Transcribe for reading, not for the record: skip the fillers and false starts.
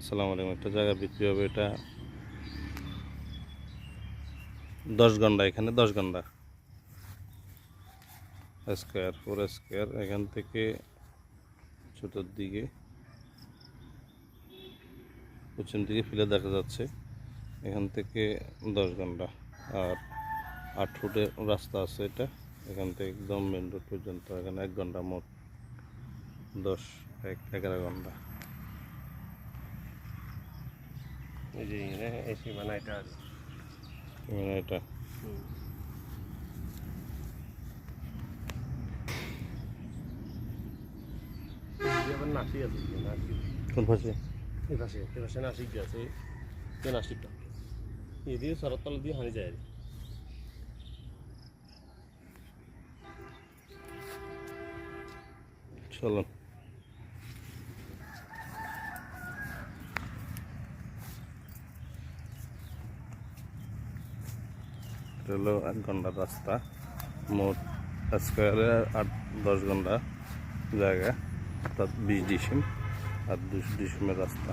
আসসালামু আলাইকুম। একটা জায়গা বিক্রি হবে, এটা 10 ঘন্টা, এখানে 10 ঘন্টা স্কোয়ার 4 স্কোয়ার। এখান থেকে ছোটোর দিকে পশ্চিম দিকে ফিলে দেখা যাচ্ছে, এখান থেকে 10 ঘন্টা। আর 8 ফুটের রাস্তা আছে এটা, এখান থেকে একদম মেন রোড পর্যন্ত। এখানে 1 ঘন্টা, মোট 11 ঘন্টা। এই যে এই সীমানাটা মানে এটা আবার নাসি আছে, নাসি কোন পাশে? এই পাশে নাসিক আছে, যে নাসিকটা এদিকে শরৎতল দিয়ে হানি যায়। চলো, এটা হলো 1 ঘন্টার রাস্তা। মোট স্কোয়ারে 8-10 ঘন্টা জায়গা, অর্থাৎ 20 ডিসিম আর 200 ডিসিমের রাস্তা।